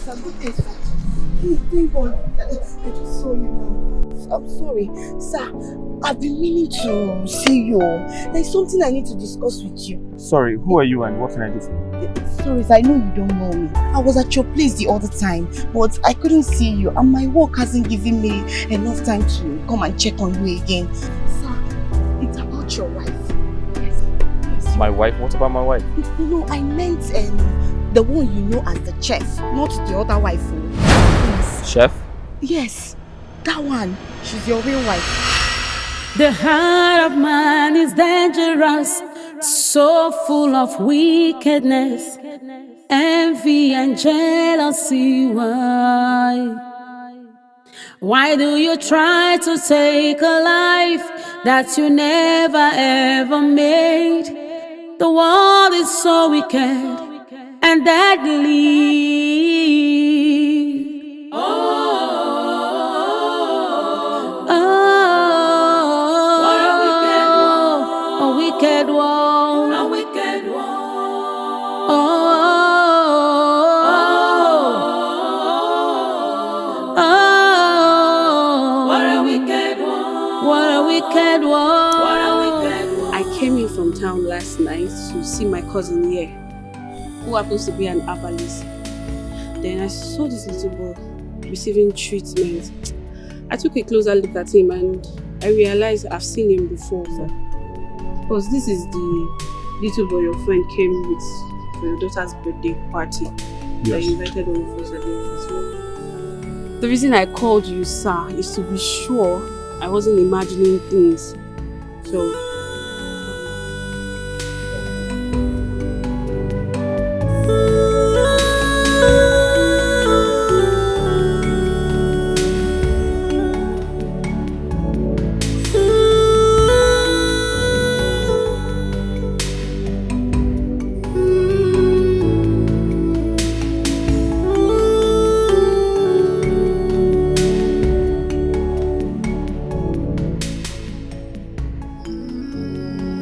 sir. Good day, sir. Thank God. I just saw you now. I'm sorry. Sir, I've been meaning to see you. There's something I need to discuss with you. Sorry, who are you and what can I do for you? Sorry, sir, I know you don't know me. I was at your place the other time, but I couldn't see you and my work hasn't given me enough time to come and check on you again. Sir, it's about your wife. Yes. My wife? What about my wife? No, I meant the one you know as the chef, not the other wife. Yes. Chef? Yes, that one. She's your real wife. The heart of man is dangerous, so full of wickedness, envy and jealousy. Why do you try to take a life that you never ever made? The world is so wicked and deadly. Wicked one, a wicked one. What a wicked one. What a wicked one. What a wicked one. I came in from town last night to see my cousin here, who happens to be an herbalist. Then I saw this little boy receiving treatment. I took a closer look at him and I realized I've seen him before, sir. Because this is the little boy your friend came with for your daughter's birthday party. Yes. That you invited all of us at the office. The reason I called you, sir, is to be sure I wasn't imagining things. So,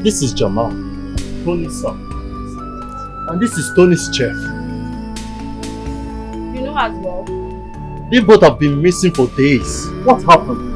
this is Jamal, Tony's son. And this is Tony's chef. you know as well. They both have been missing for days. What happened?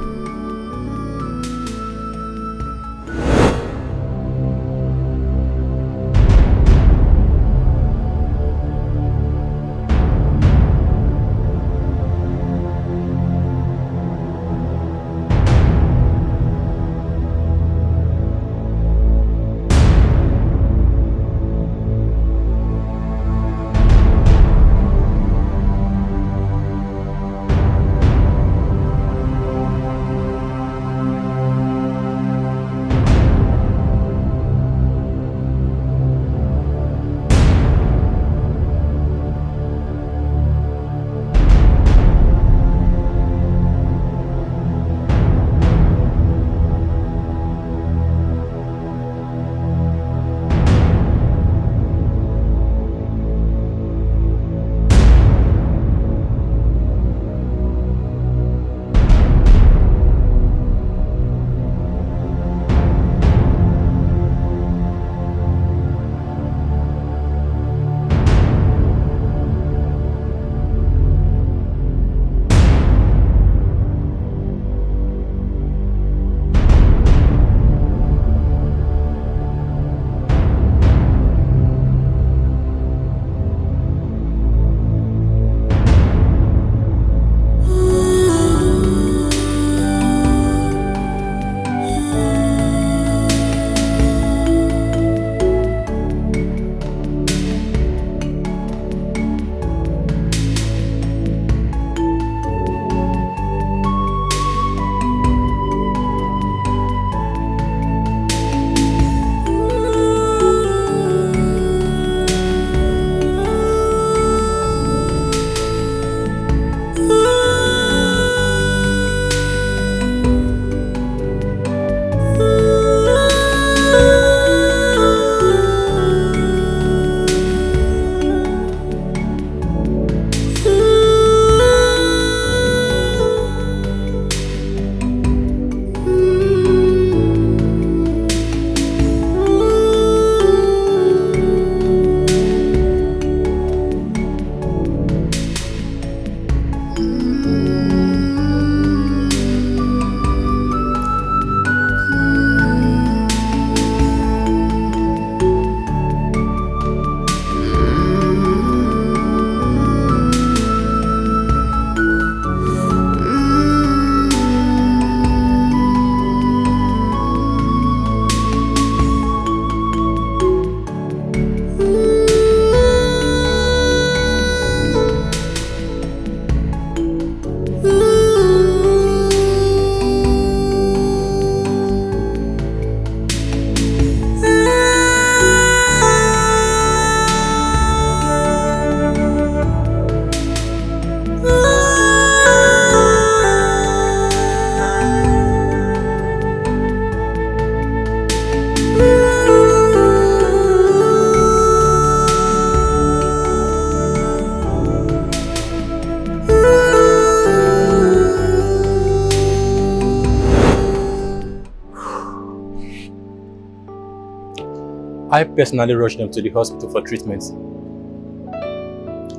I personally rushed them to the hospital for treatment.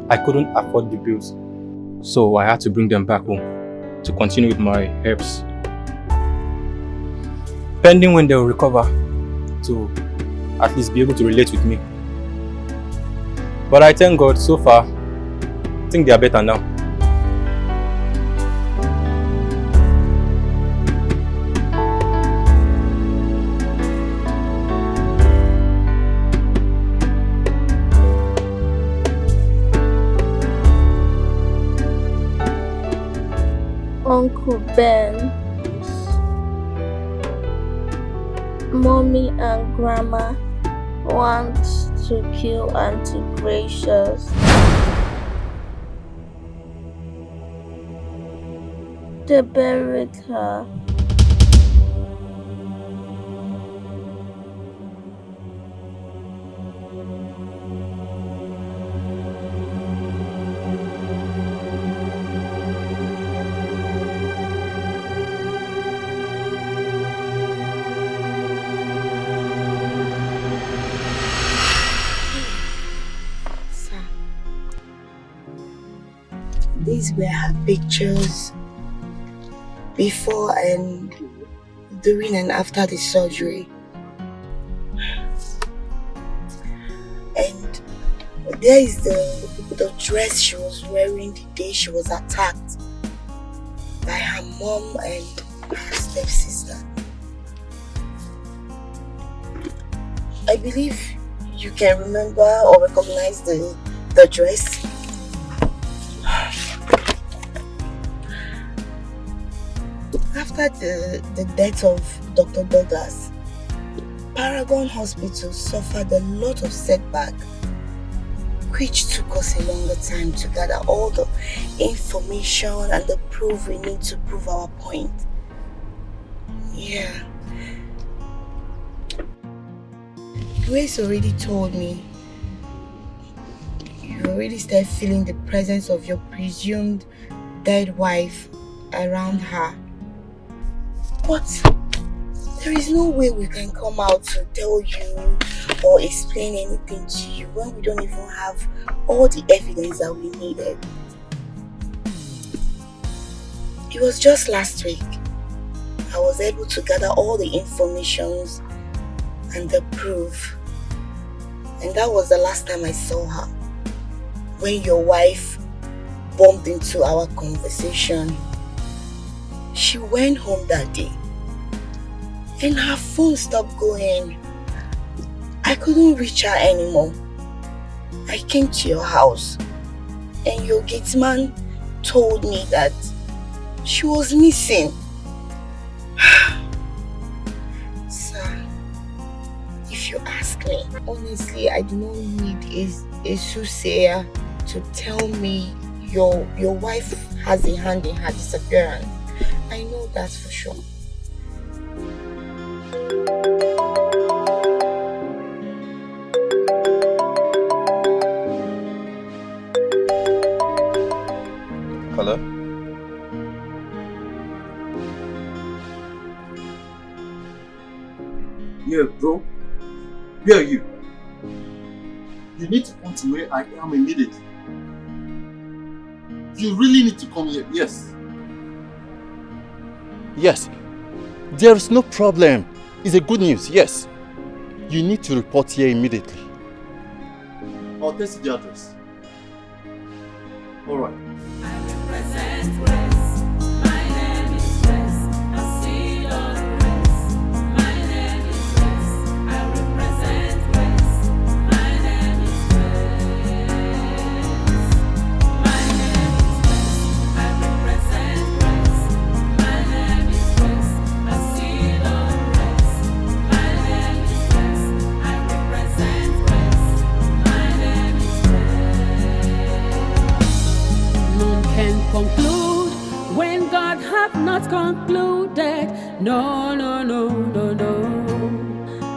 I couldn't afford the bills, so I had to bring them back home to continue with my herbs. Pending when they will recover to at least be able to relate with me. But I thank God, so far, I think they are better now. Uncle Ben, Mommy and Grandma want to kill Auntie Gracious. They buried her. These were her pictures before and during and after the surgery. And there is the dress she was wearing the day she was attacked by her mom and her stepsister. I believe you can remember or recognize the dress. After the death of Dr. Douglas, Paragon Hospital suffered a lot of setback, which took us a longer time to gather all the information and the proof we need to prove our point. Yeah. Grace already told me you already started feeling the presence of your presumed dead wife around her. But there is no way we can come out to tell you or explain anything to you when we don't even have all the evidence that we needed. It was just last week I was able to gather all the informations and the proof, and that was the last time I saw her, when your wife bumped into our conversation. She went home that day and her phone stopped going. I couldn't reach her anymore. I came to your house and your gate man told me that she was missing. Sir, if you ask me, honestly, I do not need a soothsayer to tell me your wife has a hand in her disappearance. I know that for sure. Hello? Yeah, bro. Where are you? You need to come to where I am immediately. You really need to come here, yes. Yes. There is no problem. It's a good news, yes. You need to report here immediately. I'll text you the address. Alright. I represent Grace. My name is Grace. I see your grace. My name is Grace. I represent Grace. My name is Grace. My name is Grace. I represent Grace. My name is Grace. I see your grace. My name is Grace. I represent Grace. My name is Grace. None can conclude when God hath not concluded. No, no, no, no, no.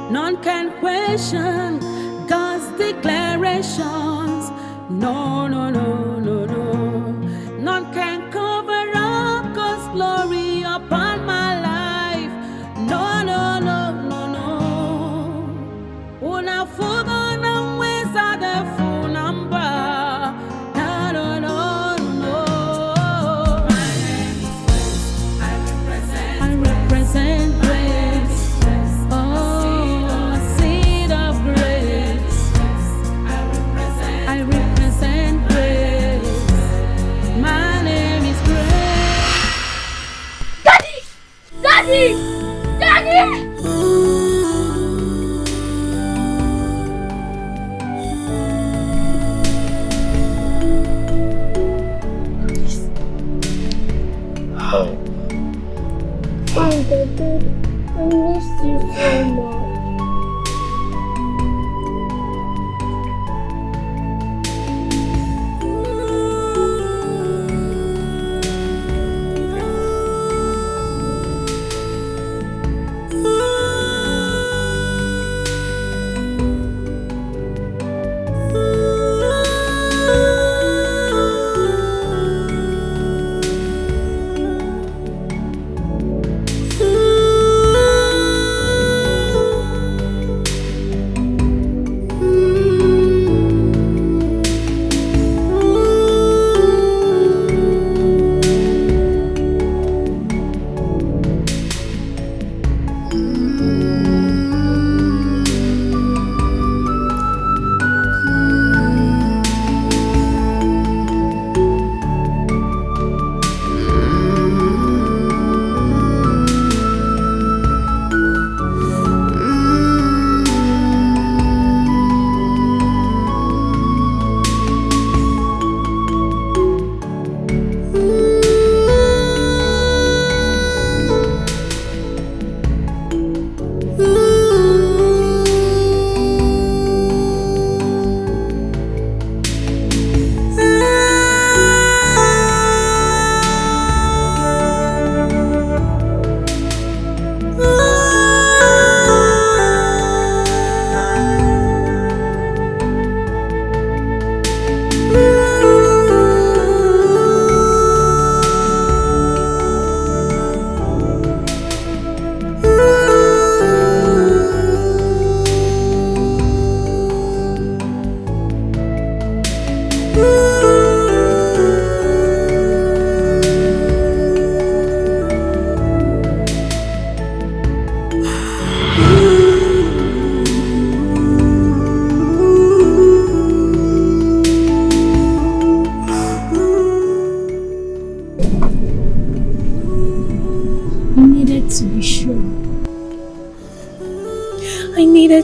None can question God's declarations. No, no, no, no, no. None can cover up God's glory upon my life. No, no, no, no, no. Oh, now Daddy! Daddy! Oh, Daddy, I miss you so much.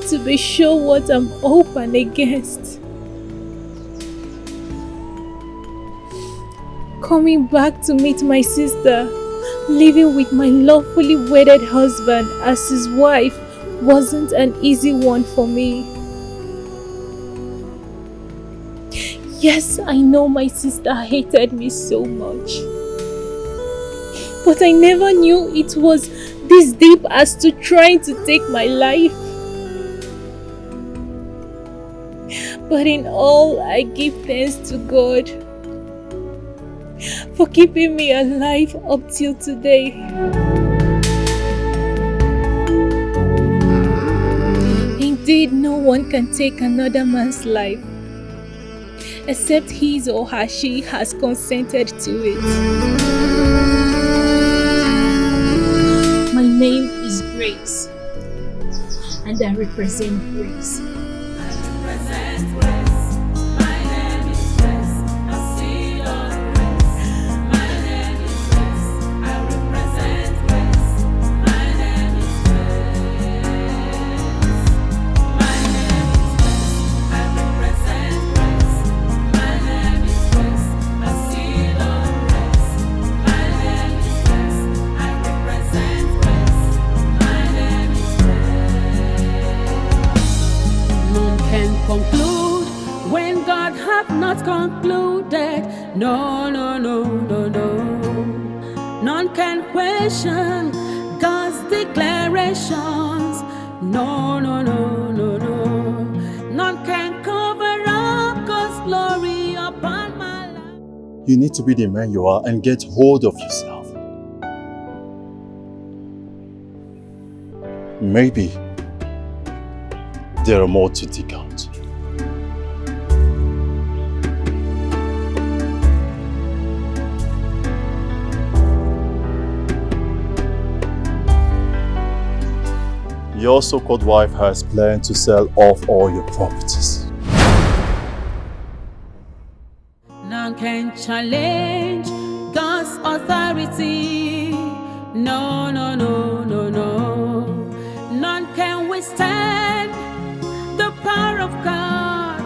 To be sure what I'm up and against. Coming back to meet my sister, living with my lawfully wedded husband as his wife wasn't an easy one for me. Yes, I know my sister hated me so much, but I never knew it was this deep as to trying to take my life. But in all, I give thanks to God for keeping me alive up till today. Indeed, no one can take another man's life except his or her she has consented to it. My name is Grace, and I represent Grace. Concluded, no, no, no, no, no. None can question God's declarations. No, no, no, no, no. None can cover up God's glory upon my life. You need to be the man you are and get hold of yourself. Maybe there are more to dig out. Your so-called wife has planned to sell off all your properties. None can challenge God's authority. No, no, no, no, no. None can withstand the power of God.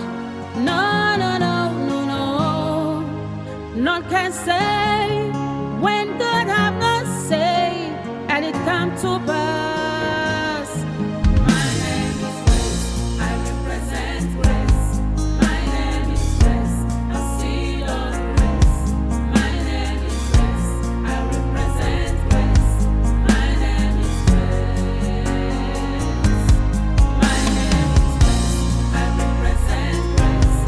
No, no, no, no, no. None can say when God have not said, and it come to pass. My name is Grace. I represent Grace. My name is Grace. I see Lord Grace. My name is Grace. I represent Grace. My name is Grace. My name is Grace. I represent Grace.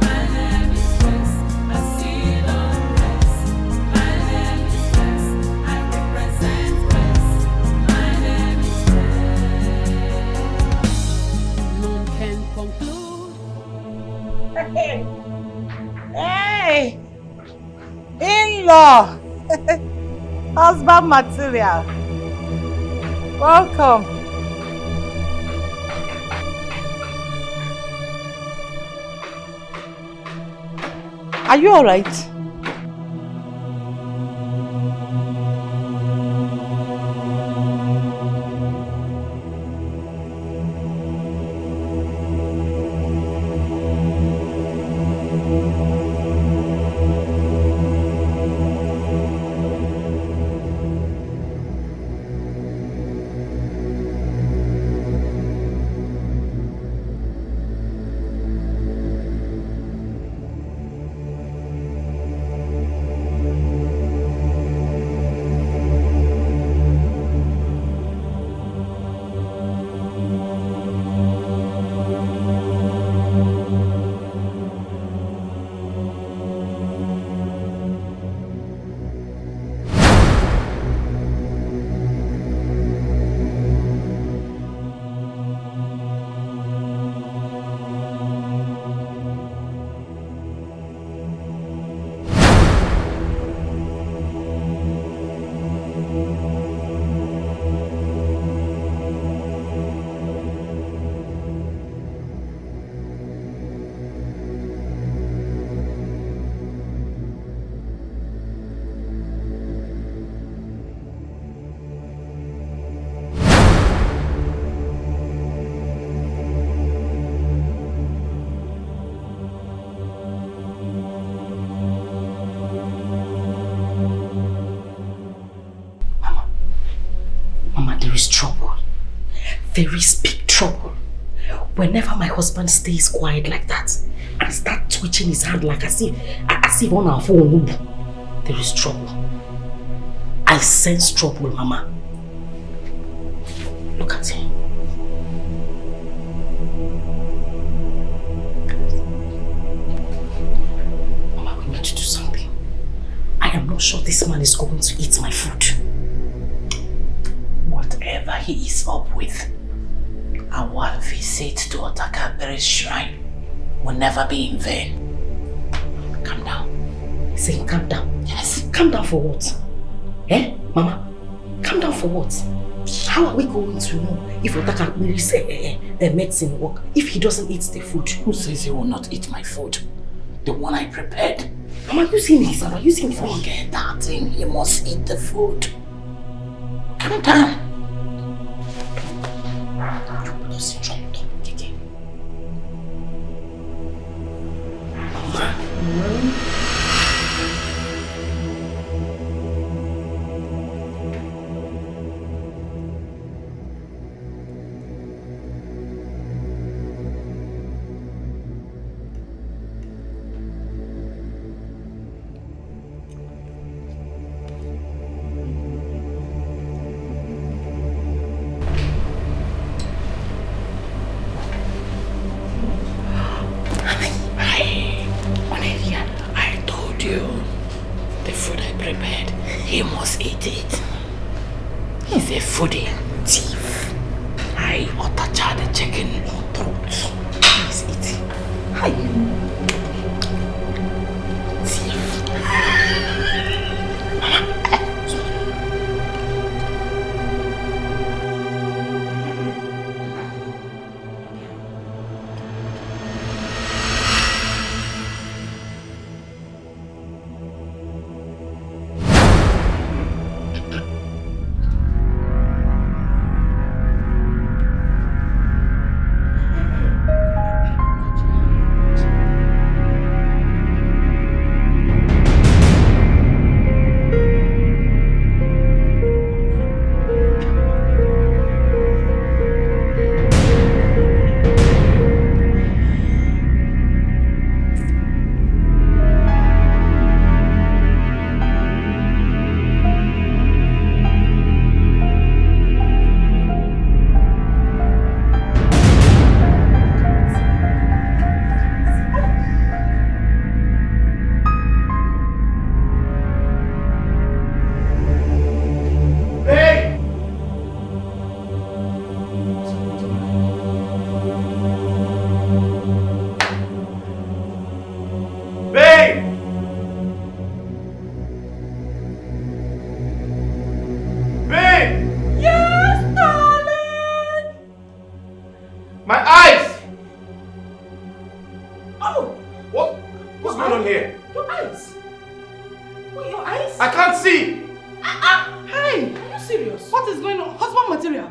My name is Grace. I see Lord Grace. My name is Grace. I represent Grace. My name is Grace. None can conclude. Hey! In-law! Husband material. Welcome. Are you alright? Mama, there is trouble. There is big trouble. Whenever my husband stays quiet like that and start twitching his hand like as if on our phone, there is trouble. I sense trouble, Mama. Look at him. Mama, we need to do something. I am not sure this man is going to eat my food. Whatever he is up with, our visit to Otakabere's shrine will never be in vain. Calm down. Say, calm down. Yes. Calm down for what? Eh, Mama? Calm down for what? How are we going to know if Otakabere's medicine work if he doesn't eat the food? Who says he will not eat my food? The one I prepared. Mama, using this, Mama, using this. Forget that thing. He must eat the food. Calm down. You put us in trouble. Okay. I told you, the food I prepared, he must eat it. He's a foodie. Thief. I Otacha the chicken throat. He's eating. Thief.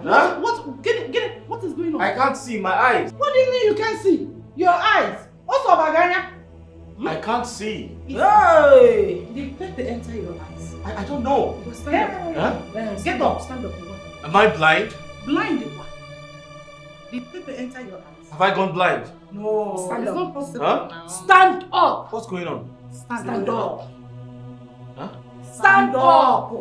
Huh? Get it. What is going on? I can't see my eyes. What do you mean you can't see? Your eyes. Also, Baganya. I can't see. Hey! Did pepper enter your eyes? I don't know. Stand up. Huh? Get up. Stand up. Am I blind? Blind what? Did pepper enter your eyes? Have I gone blind? No. Stand it's up. not possible. Huh? Stand up. What's going on? Stand up. Huh? Stand up.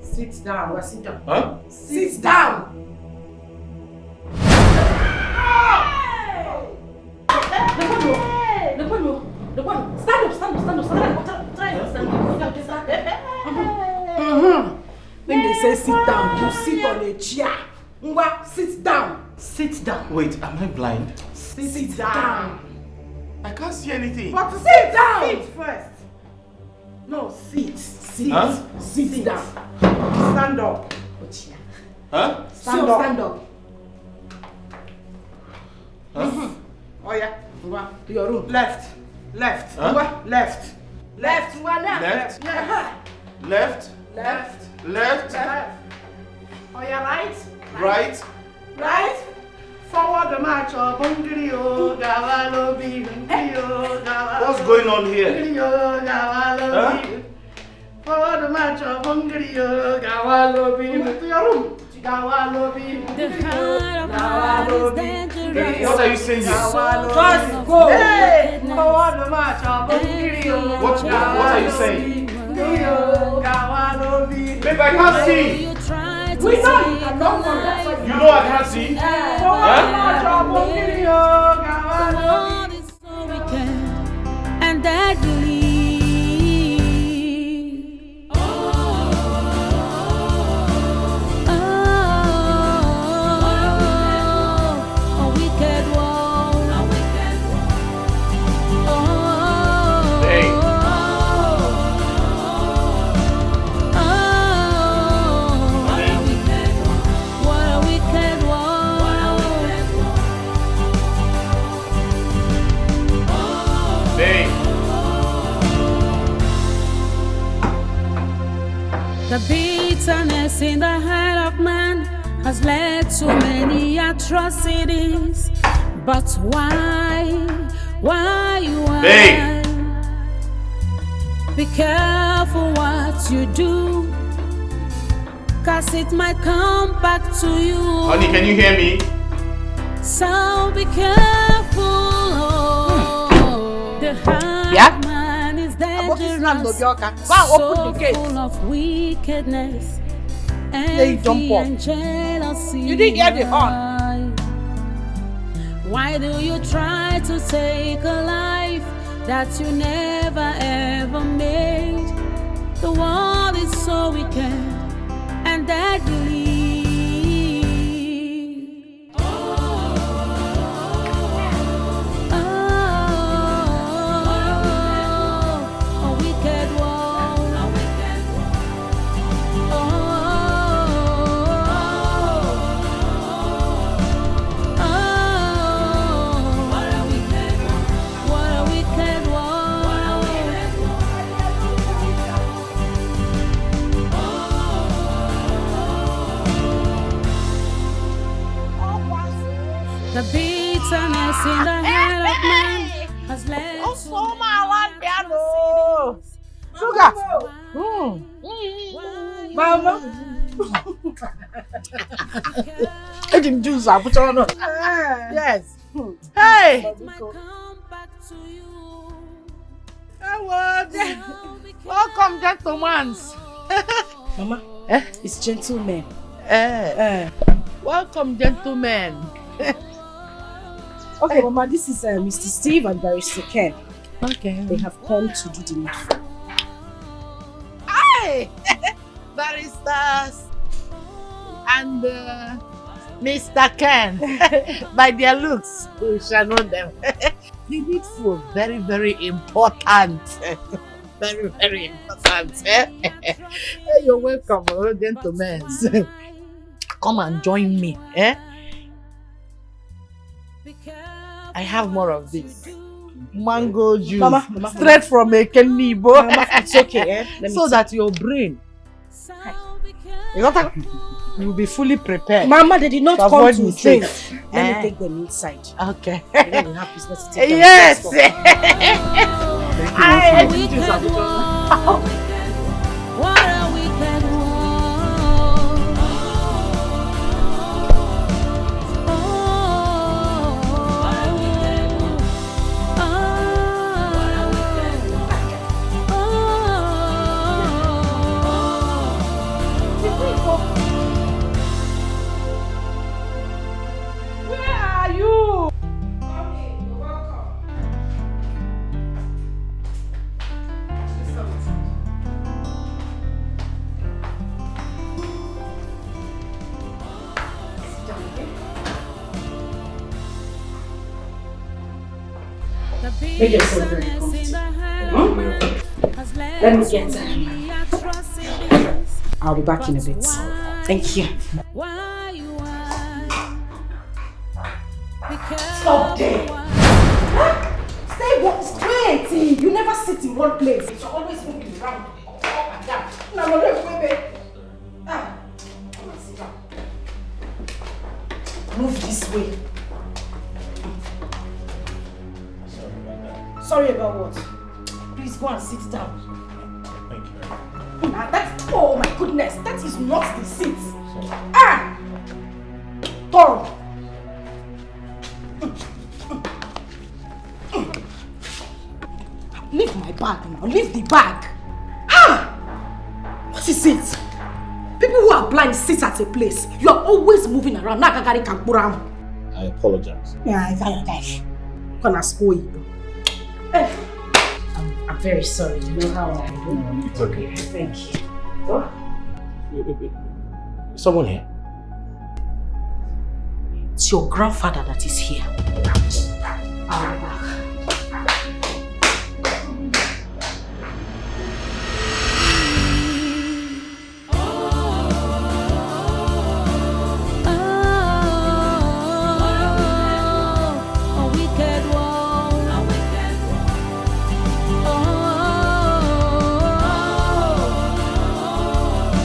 Sit down. Sit down. Huh? Sit down. When they say sit down, you sit on a chair. Ngwa, sit down. Sit down. Wait, am I blind? Sit down. I can't see anything. But sit down. Sit first. No, sit. Sit. Huh? Sit down. Stand up. Huh? Stand up. Stand up. Huh? Oh yeah. Ngwa, to your room. Left. Left. Huh? Ngwa, left. Left. Ngwa, Left. Yeah. Left? Left. Left? Left. Oh yeah, right. Right? Right. Forward the march of Bungrio, Gavalo Bingrio, Gavalo. What's going on here? Bingrio, Gavalo. Huh? Forward the march of Bungrio, Gavalo Bingrio. To your room. Gavalo Bingrio, Gavalo Bingrio. What are you saying here? Just go. Hey, forward the march of Bungrio. What are you saying? Gavalo Bingrio. Babe, I can't see. We know you can come from that. You know I can't see? Huh? And that believe. Oh, a wicked one. A wicked one. Oh, Hey. what a wicked one. What a wicked one. Hey. The bitterness in the heart of man has led to many atrocities. But why? Babe. Be careful what you do, 'cause it might come back to you. Honey, can you hear me? So be careful. The heart Yeah? of man is dangerous. Go and open the gate. Full of wickedness, you jump envy up. and jealousy. You didn't hear the horn. Why do you try to take a life that you never ever made? The world is so wicked and deadly. The bitterness in the heart of man has led to Sugar. Mama. I didn't do that. Put on. Yes. Hey. Welcome, gentlemen. Mama, it's gentlemen. Welcome, gentlemen. Okay, Mama, this is Mr. Steve and Barrister Ken. Okay. They have come to do the needful. Hi, baristas and Mr. Ken. By their looks, we shall know them. The needful, very, very important. Very, very important. You're welcome, gentlemen. Come and join me. I have more of this. Mango juice. Mama, straight from a Kenibo. Mama, it's okay, so that your brain You will be fully prepared. Mama, they did not to come avoid to mistakes. drink. Let me take them inside. Okay. And then we have business to take them. Yes. What a wicked world. What a wicked world. Where are you? Make yourself very comfortable. Let me get them. I'll be back in a bit. Thank you. Stop there! Stay straight! You never sit in one place. You're always moving around, up and down. No, wait. Come and sit down. Move this way. Sorry about what? Please go and sit down. Thank you. Now that's, oh my goodness, that is not the seat. Tom. Leave my bag now, leave the bag. What is it? People who are blind sit at a place. You are always moving around. I apologize. Gonna school you. I'm very sorry. You know how I do. It's okay. Thank you. What? Someone here? It's your grandfather that is here. I'll be back.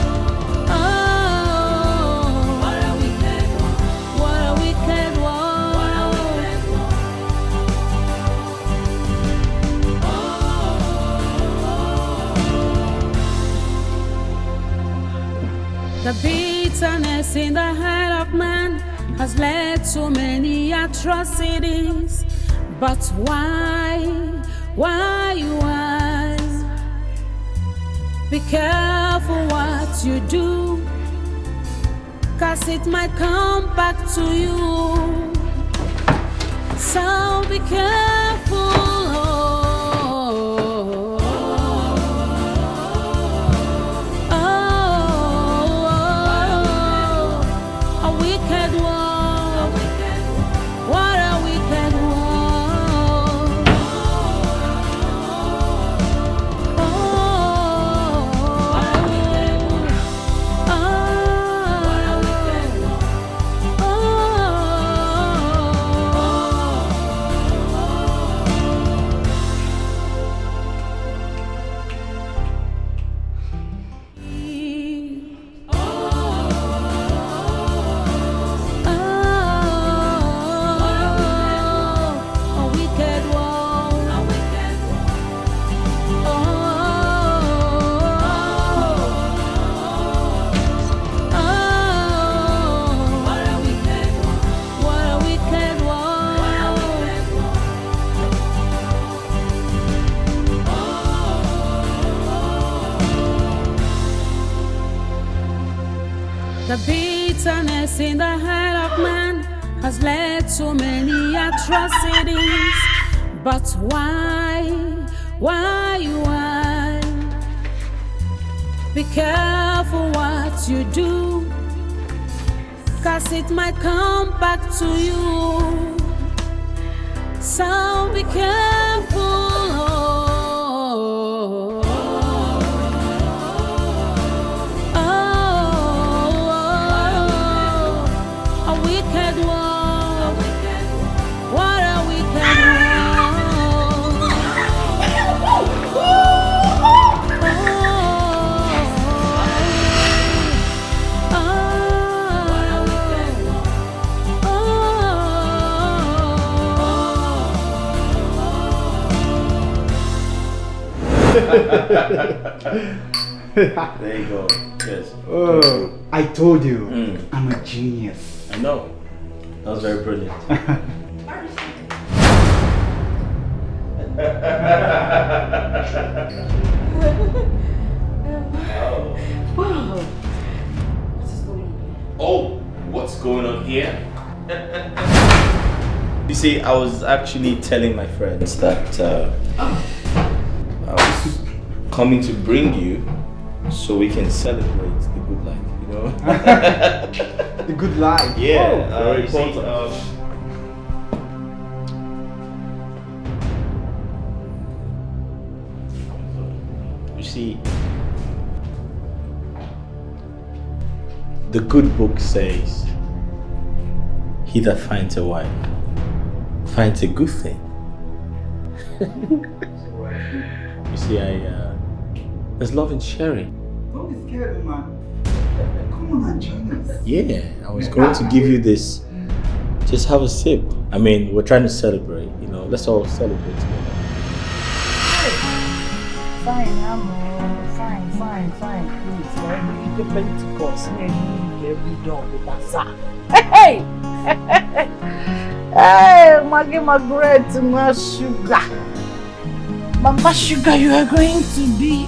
The bitterness in the heart of man has led to many atrocities. But why? Be careful what you do, 'cause it might come back to you. So be careful. The bitterness in the heart of man has led to many atrocities. But why? Be careful what you do, 'cause it might come back to you. So be careful. There you go. Yes. Oh, I told you, I'm a genius. I know. That was very brilliant. Wow. Oh, what's going on here? You see, I was actually telling my friends that I was coming to bring you so we can celebrate the good life, you know? The good life? Yeah, very you see, important. You see, the good book says, he that finds a wife finds a good thing. You see, there's love in sharing. Don't be scared, man. Come on and join us. Yeah, I was going to give you this. Just have a sip. I mean, we're trying to celebrate, you know. Let's all celebrate together. Fine, fine. Please, every Pentecost, every dawn, the bazaar. Hey! Hey, Maggie Margaret, my sugar. Mama Sugar, you are going to be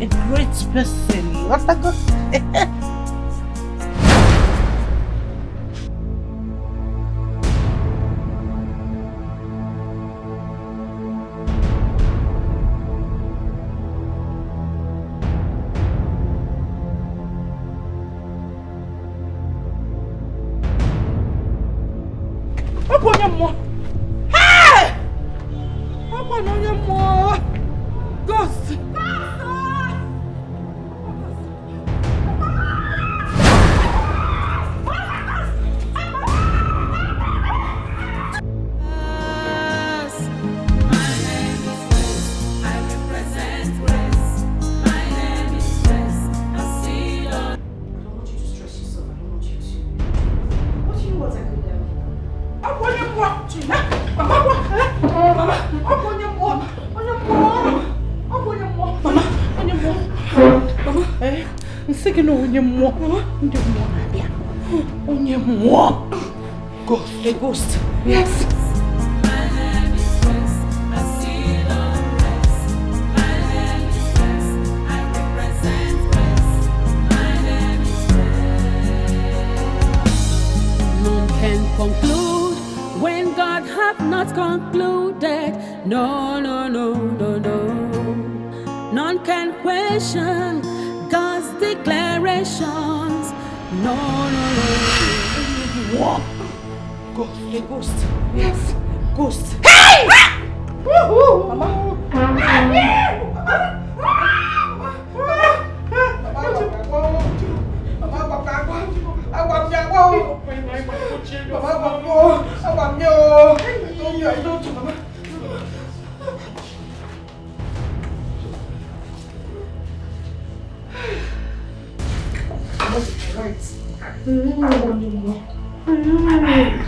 a great person. What a good. Ghost. A ghost. Yes. None can conclude when God hath not concluded. No. None can question God's declarations. No. Ghost. A ghost. Yes. Ghost. Hey! Mama.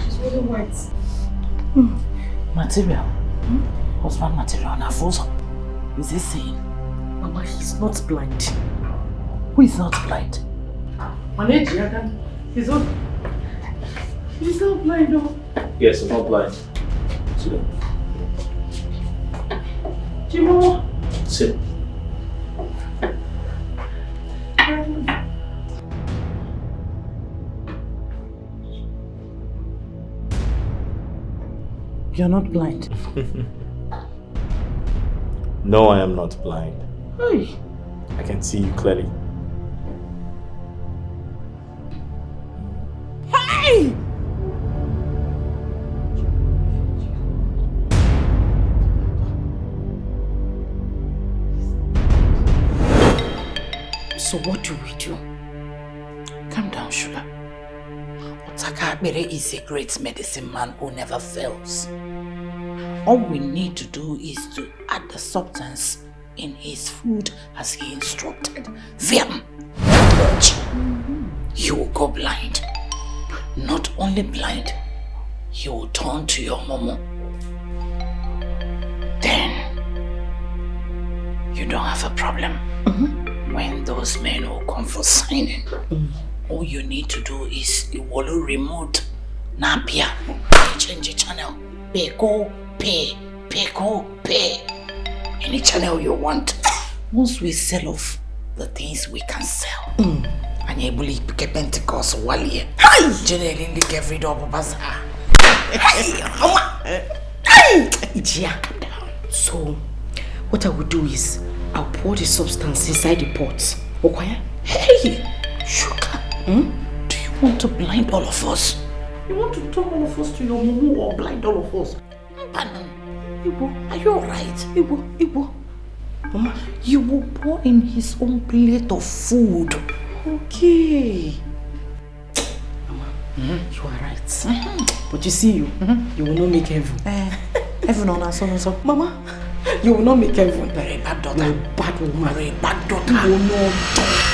She's really wet. Material? Husband material na frozen. Is he saying? Mama, he's not blind. Who is not blind? He's not blind though. Yes, I'm not blind. Sit down. Jimo. Sit. You're not blind. No, I am not blind. Hey. I can see you clearly. Hey! So what do we do? Calm down, Sugar. Otakabere is a great medicine man who never fails. All we need to do is to add the substance in his food as he instructed. Then, he will go blind. Not only blind, he will turn to your momo. Then, don't have a problem. When those men will come for signing, all you need to do is you will remote Napia, change the channel, pay, any channel you want. Once we sell off the things we can sell, and you believe Pentecost one year, generally like every double bazaar. So, what I will do is I'll pour the substance inside the pot. Okay? Hey, sugar. Do you want to blind all of us? You want to turn all of us to your mumu or blind all of us? Ibo, are you alright? Ibo. Mama, you will pour in his own plate of food. Okay. Mama, you are right. But you see, you will not make heaven. Heaven on us, so. Mama, you will not make heaven. Very bad daughter. You're a bad woman. Very bad daughter. You will not.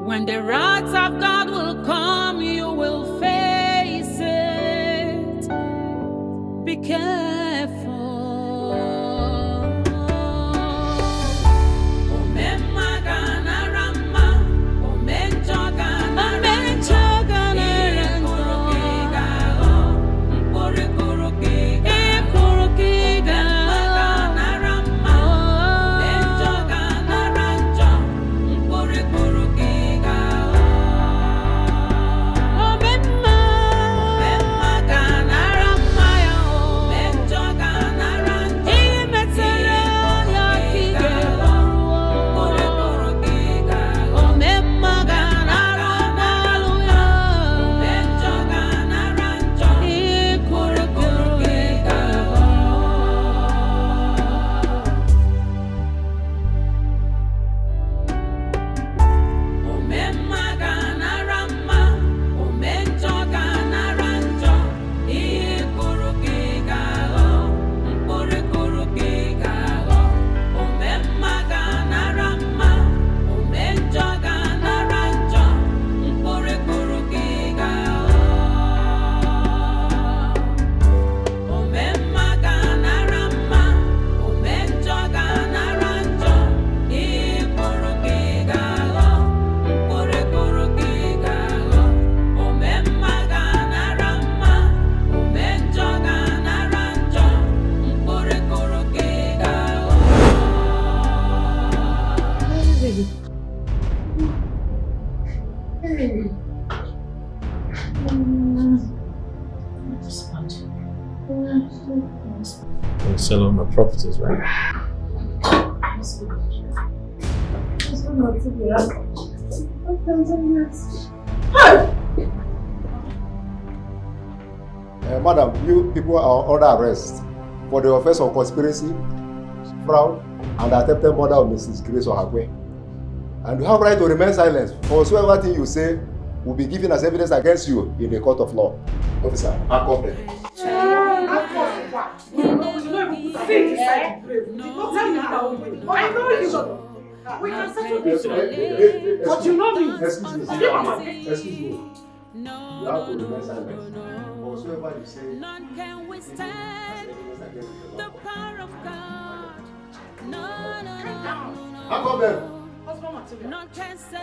When the wrath of God will come, you will face it. Be careful. Sell on the properties, right? Madam, you people are under arrest for the offense of conspiracy, fraud, and attempted murder of Mrs. Grace Ohakwe. And you have right to remain silent for whatsoever thing you say will be given as evidence against you in the court of law. Officer, back up there. I know you. We can settle this. But you know me. Excuse me. You have to remain silent. For whatsoever you say, None can withstand the power of God. No. back up there. None can say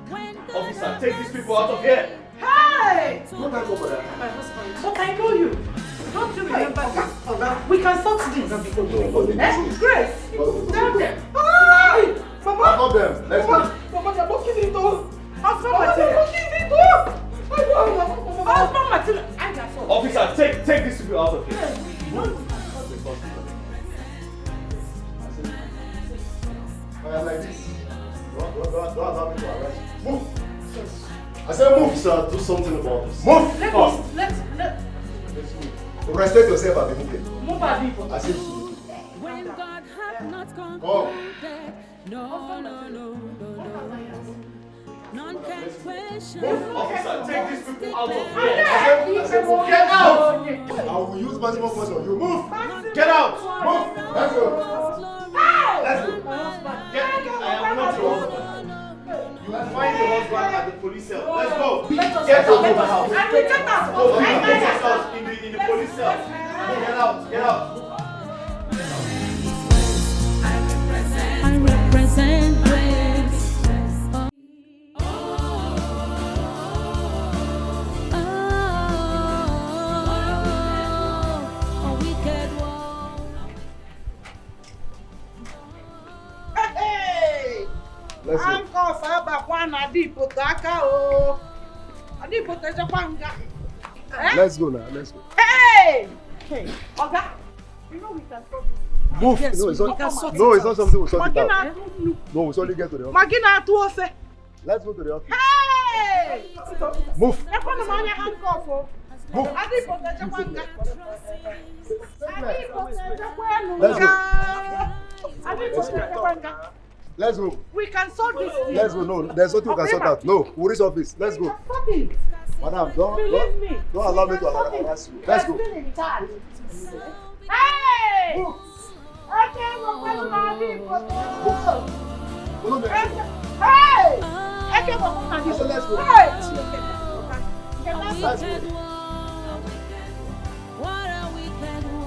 when the Officer, take these people out of here. Hey! Look at over there. My husband. But I know you. Don't you remember this? We can sort this. Grace, tell them. Hi! Mama! Stop them. Let's go. Mama, they're blocking it all. Husband material. They're blocking it all. Husband material. I got so. Officer, take these people out of here. Like this. Don't allow me to arrest you. Move. I said move. Sir, do something about this. Move. Let's Respect yourself and be moving. move our people. I said When God hath not come. concluded, no. None can question. Officer, take these people out of here. I said move. Get out. I will use maximum force on you. Move. Get out. Move. Let's go. Let's go. I am not your husband. You will find your husband at the police cell. Let's go. Let us Get go. out of the house. I will take us. Go to the police house in the police cell. Get out. Get out. I represent grace. A wicked one. Hey! Let's go. Uncle Saba Kwana Adipo Taka o. Adipo Tajapanga. Let's go now. Let's go. Hey! Hey, Oga. You know we can sort this. Move. Yes, No, we it's can not. sort No, it it's not out. something we'll sort it out. Magina, No, we'll only get to the office. Magina Tuose. Let's go to the office. Hey! Move. Ekwana manya handcuff o. Move. Adipo Tajapanga. Adipo Let's go. Tajapanga. Adipo Tajapanga. Let's go. We can sort this thing. Let's go. No, there's nothing we can sort out. No, we'll reach office. Let's go. Stop it. Madam, Believe me. don't allow me to harass you. Let's go. You're still in charge. Hey! Okay, we're going to Adipo. Follow me. Hey! Okay, we're going to Adipo. Let's go. Hey! Let's go. What a wicked one.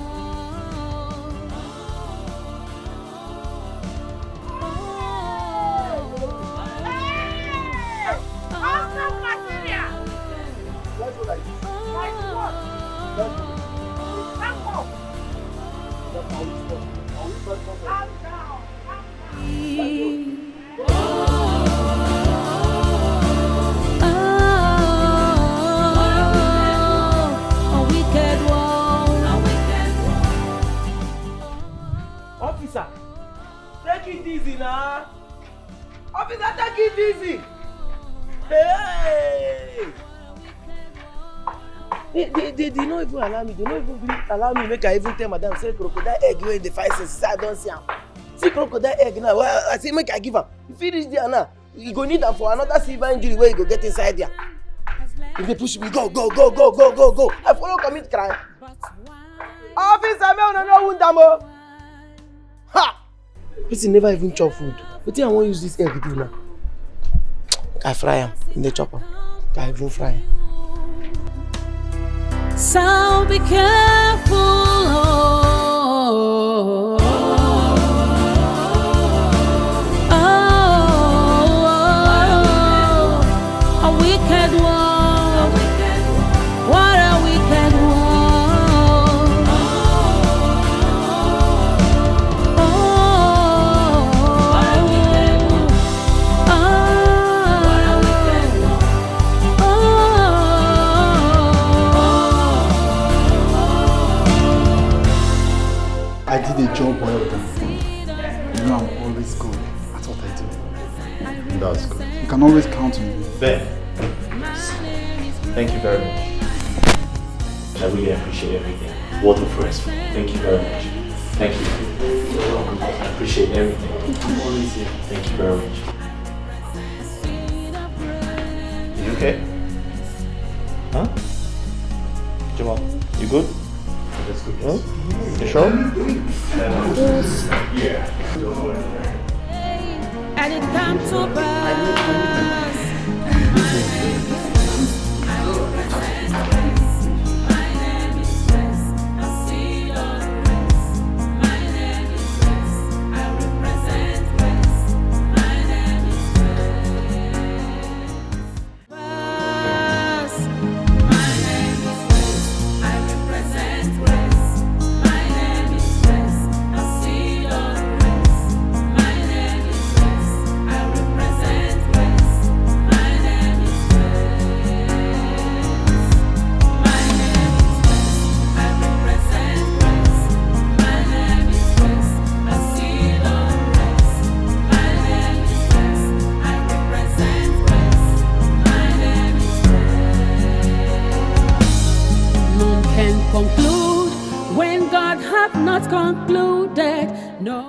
Hey! Awesome material. Let's go like this. Like what? Let's go. Come on. Calm down. A wicked one. Officer, take it easy now. Officer, take it easy. Hey! They don't even allow me. They don't even allow me make I even tell madam say crocodile egg wey dey fight since I don't see am. See crocodile egg now. Well, I say make I give am. If he reach there now, you go need am for another silver injury where you go get inside there. If they push me, go. I follow commit crime. Officer, me no know wound am o. Ha! Person never even chop food. Wetin I wan use this egg do now? I fry am in the chopper. I even fry am. So be careful. A wicked one. What a wicked one. I did a job well done. You know I'm always good at what I do. That's good. You can always count on me. Ben, thank you very much. I really appreciate everything. Word of respect. Thank you very much. Thank you. You're welcome. I appreciate everything. I'm always here. Thank you very much. You okay? Huh? Jamal, you good? That's good. Huh? You sure? Yeah. And it comes to pass. I represent conclude when God hath not concluded. No.